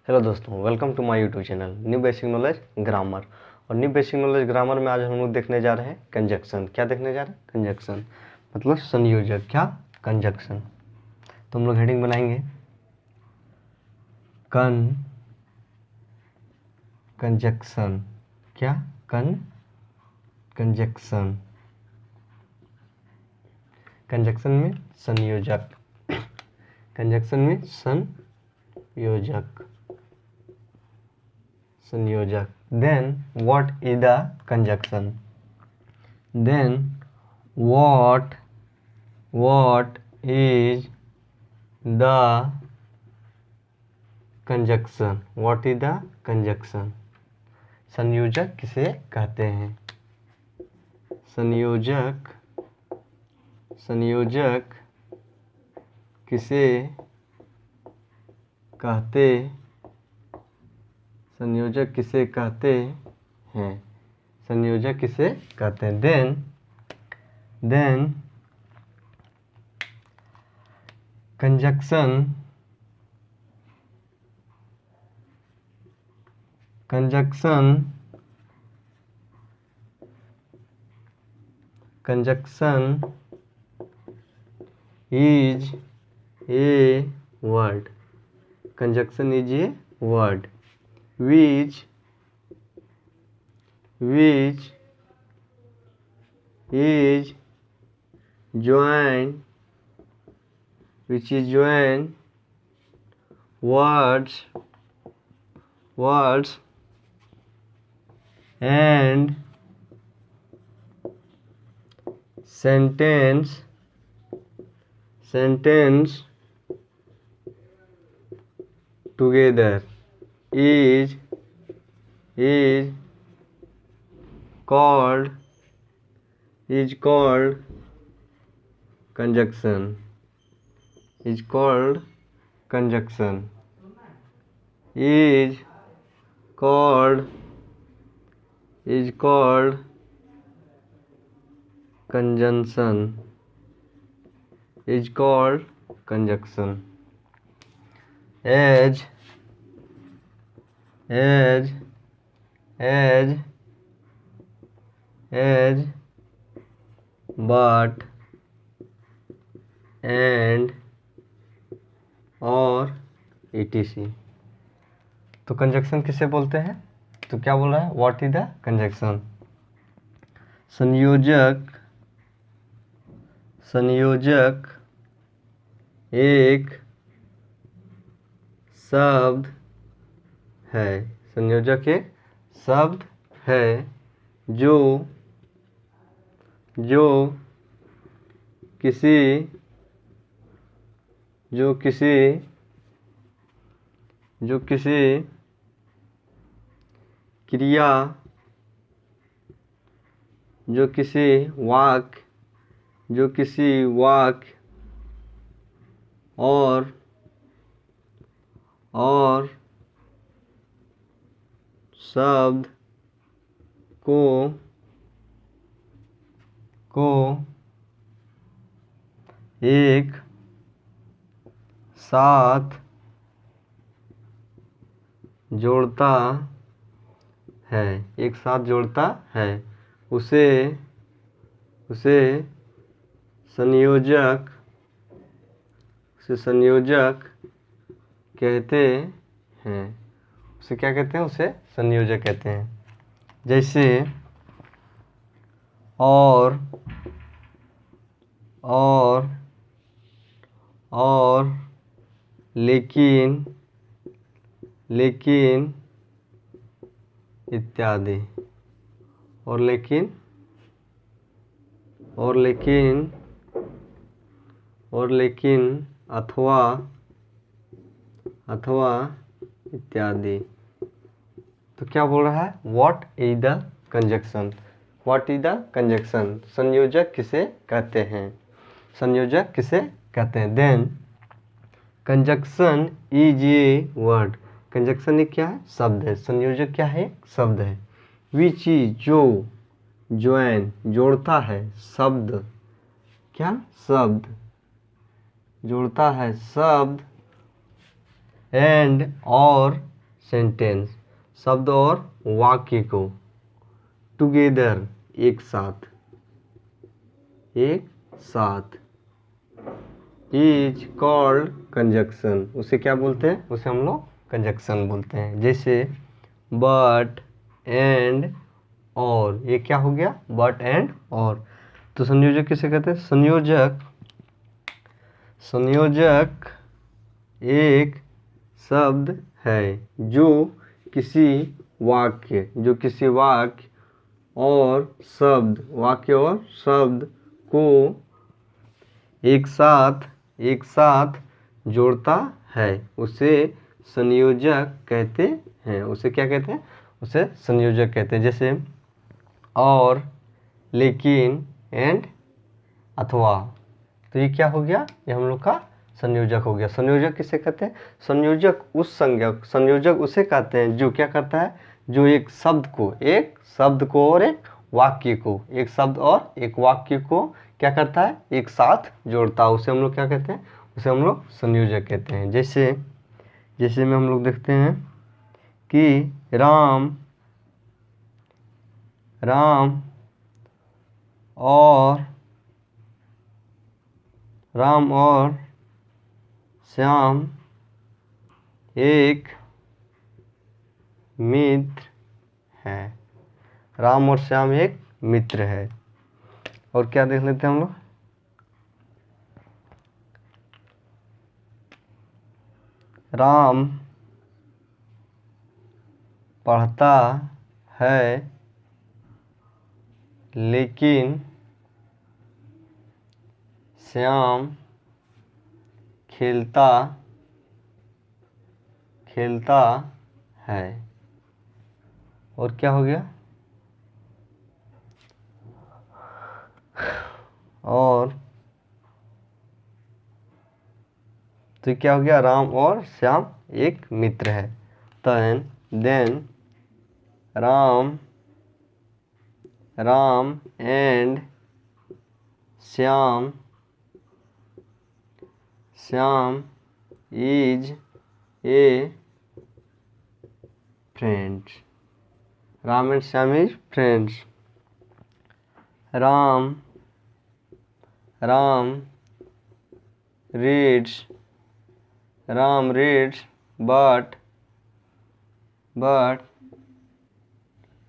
Hello दोस्तों, welcome to my YouTube channel new basic knowledge grammar. और new basic knowledge grammar में आज हम लोग देखने जा रहे हैं कंजक्शन। क्या देखने जा रहे हैं? कंजक्शन मतलब संयोजक। क्या? कंजक्शन। तो हम लोग हेडिंग बनाएंगे कंजक्शन। क्या? कंजक्शन। कंजक्शन में संयोजक। कंजक्शन में संयोजक। Then what is the conjunction? Then what is the conjunction? What is the conjunction? संयोजक किसे कहते हैं? संयोजक किसे कहते हैं? संयोजक किसे कहते हैं? Then conjunction is a word. Conjunction is a word which is joined words and sentence together is called conjunction. Is called conjunction. As but and और etc. तो कंजक्शन किसे बोलते हैं? तो क्या बोल रहा है? What is the conjunction? संयोजक एक शब्द है। संयोजक एक शब्द है जो किसी क्रिया वाक्य और शब्द को एक साथ जोड़ता है, उसे संयोजक कहते हैं। उसे क्या कहते हैं? उसे संयोजक कहते हैं। जैसे और लेकिन इत्यादि। और लेकिन अथवा इत्यादि। तो क्या बोल रहा है? What is the conjunction? संयोजक किसे कहते हैं? Then conjunction is a word. Conjunction एक क्या है? शब्द है। संयोजक क्या है? शब्द है। विच इज जो ज्वाइन जोड़ता है। शब्द क्या? शब्द जोड़ता है। शब्द एंड और सेंटेंस, शब्द और वाक्य को टुगेदर, एक साथ, एक साथ, इज कॉल्ड कंजक्शन, उसे क्या बोलते हैं, उसे हम लोग कंजक्शन बोलते हैं। जैसे बट, एंड, और, ये क्या हो गया, बट एंड और। तो संयोजक किसे कहते हैं, संयोजक, संयोजक एक शब्द है जो किसी वाक्य, जो किसी वाक्य और शब्द, वाक्य और शब्द को एक साथ जोड़ता है, उसे संयोजक कहते हैं। उसे क्या कहते हैं, उसे संयोजक कहते हैं। जैसे और, लेकिन, एंड, अथवा। तो ये क्या हो गया, ये हम लोग का संयोजक हो गया। संयोजक किसे कहते हैं, संयोजक उस संज्ञक, संयोजक उसे कहते हैं जो क्या करता है, जो एक शब्द को और एक वाक्य को, एक शब्द और एक वाक्य को क्या करता है, एक साथ जोड़ता है, उसे हम लोग क्या कहते हैं, उसे हम लोग संयोजक कहते हैं। जैसे में हम लोग देखते हैं कि राम और श्याम एक मित्र है, राम और श्याम एक मित्र है। और क्या देख लेते हैं हम लोग, राम पढ़ता है लेकिन श्याम खेलता है। और क्या हो गया, और तो क्या हो गया, राम और श्याम एक मित्र है। Then Ram and Shyam is a friend, Ram and Shyam is friends. Ram reads but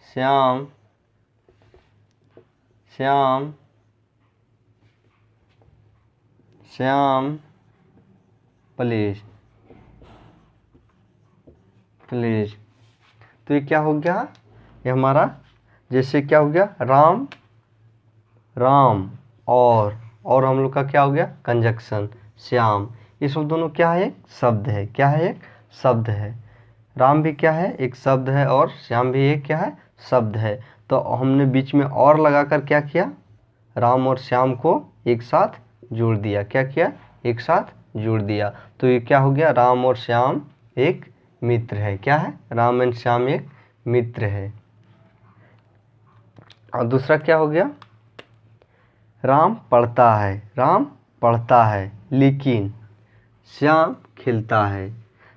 Shyam plays. तो ये क्या हो गया, ये हमारा जैसे क्या हो गया, राम और हम लोग का क्या हो गया, कंजक्शन श्याम। ये सब दोनों क्या है, एक शब्द है, क्या है, एक शब्द है। राम भी क्या है, एक शब्द है, और श्याम भी एक क्या है, शब्द है। तो हमने बीच में और लगाकर क्या किया, राम और श्याम को एक साथ जोड़ दिया। क्या किया, एक साथ जोड़ दिया। तो ये क्या हो गया, राम और श्याम एक मित्र है। क्या है, राम एंड श्याम एक मित्र है। और दूसरा क्या हो गया, राम पढ़ता है लेकिन श्याम खेलता है।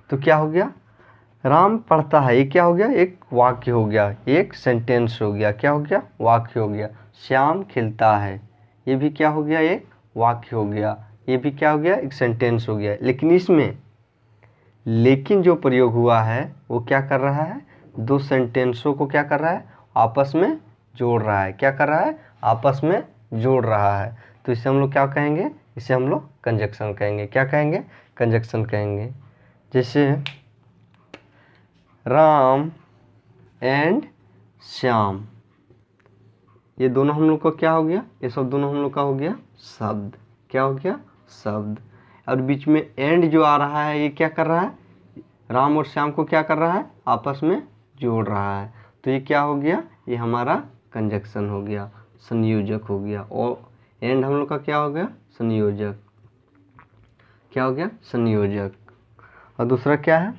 तो क्या हो गया, राम पढ़ता है, ये क्या हो गया, एक वाक्य हो गया, एक सेंटेंस हो गया। क्या हो गया, वाक्य हो गया। श्याम खेलता है, ये भी क्या हो गया, एक वाक्य हो गया। ये भी क्या हो गया, एक सेंटेंस हो गया। लेकिन इसमें लेकिन जो प्रयोग हुआ है वो क्या कर रहा है, दो सेंटेंसों को क्या कर रहा है, आपस में जोड़ रहा है। क्या कर रहा है, आपस में जोड़ रहा है। तो इसे हम लोग क्या कहेंगे, इसे हम लोग कंजक्शन कहेंगे। क्या कहेंगे, कंजक्शन कहेंगे। जैसे राम एंड श्याम, ये दोनों हम लोग का क्या हो गया, ये सब दोनों हम लोग का हो गया शब्द। क्या हो गया, शब्द। और बीच में एंड जो आ रहा है, ये क्या कर रहा है, राम और श्याम को क्या कर रहा है, आपस में जोड़ रहा है। तो ये क्या हो गया, ये हमारा कंजक्शन हो गया, संयोजक हो गया। और एंड हम लोग का क्या हो गया, संयोजक। क्या हो गया, संयोजक। और दूसरा क्या है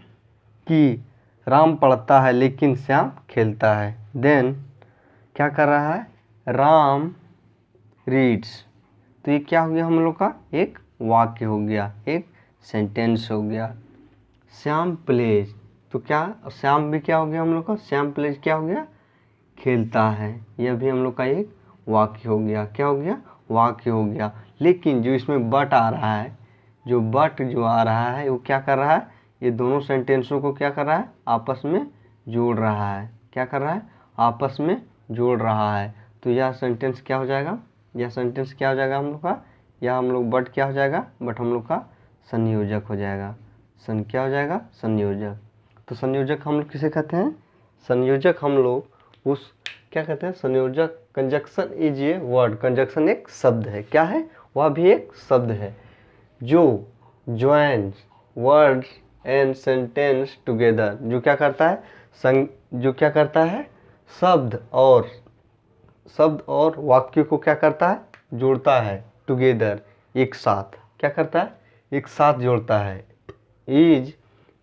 कि राम पढ़ता है लेकिन श्याम खेलता है। देन क्या कर रहा है, राम रीड्स। तो ये क्या हो गया हम लोग का, एक वाक्य हो गया, एक सेंटेंस हो गया। श्याम प्लेज, तो क्या श्याम भी क्या हो गया हम लोग का, श्याम प्लेज क्या हो गया, खेलता है। यह भी हम लोग का एक वाक्य हो गया। क्या हो गया, वाक्य हो गया। लेकिन जो इसमें बट आ रहा है, जो बट जो आ रहा है वो क्या कर रहा है, ये दोनों सेंटेंसों को क्या कर रहा है, आपस में जोड़ रहा है। क्या कर रहा है, आपस में जोड़ रहा है। तो यह सेंटेंस क्या हो जाएगा, यह सेंटेंस क्या हो जाएगा हम लोग का, यह हम लोग बट क्या हो जाएगा, बट हम लोग का संयोजक हो जाएगा। क्या हो जाएगा, संयोजक। तो संयोजक हम लोग किसे कहते हैं, संयोजक हम लोग उस क्या कहते हैं, संयोजक। Conjunction is a word, conjunction एक शब्द है। क्या है, वह भी एक शब्द है जो joins words and sentence together, जो क्या करता है, जो क्या करता है, शब्द और वाक्य को क्या करता है, जोड़ता है। टुगेदर एक साथ, क्या करता है, एक साथ जोड़ता है। इज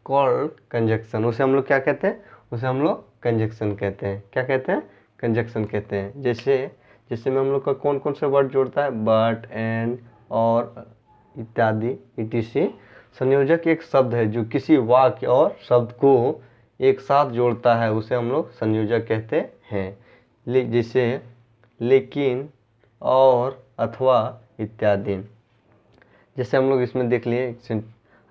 कॉल्ड कंजक्शन, उसे हम लोग क्या कहते हैं, उसे हम लोग कंजक्शन कहते हैं। क्या कहते हैं, कंजक्शन कहते हैं। जैसे में हम लोग का कौन कौन से वर्ड जोड़ता है, बट, एंड, और इत्यादि etc। संयोजक एक शब्द है जो किसी वाक्य और शब्द को एक साथ जोड़ता है, उसे हम लोग संयोजक कहते हैं। जैसे लेकिन, और, अथवा इत्यादि। जैसे हम लोग इसमें देख लिए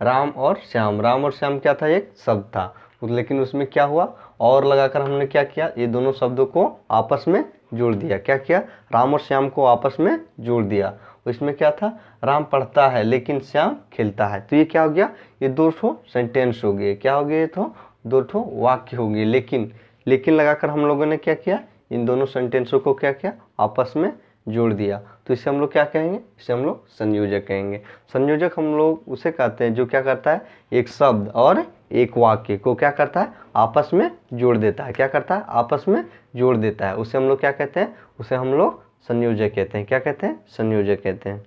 राम और श्याम, राम और श्याम क्या था, एक शब्द था, लेकिन उसमें क्या हुआ, और लगाकर हमने क्या किया, ये दोनों शब्दों को आपस में जोड़ दिया। क्या किया, राम और श्याम को आपस में जोड़ दिया। इसमें क्या था, राम पढ़ता है लेकिन श्याम खेलता है। तो ये क्या हो गया, ये दो ठो सेंटेंस हो गए। क्या हो गए, तो दो ठो वाक्य हो गए। लेकिन लगाकर हम लोगों ने क्या किया, इन दोनों सेंटेंसों को क्या किया, आपस में जोड़ दिया। तो इसे हम लोग क्या कहेंगे, इसे हम लोग संयोजक कहेंगे। संयोजक हम लोग उसे कहते हैं जो क्या करता है, एक शब्द और एक वाक्य को क्या करता है, आपस में जोड़ देता है। क्या करता है, आपस में जोड़ देता है। उसे हम लोग क्या कहते हैं, उसे हम लोग संयोजक कहते हैं। क्या कहते हैं, संयोजक कहते हैं।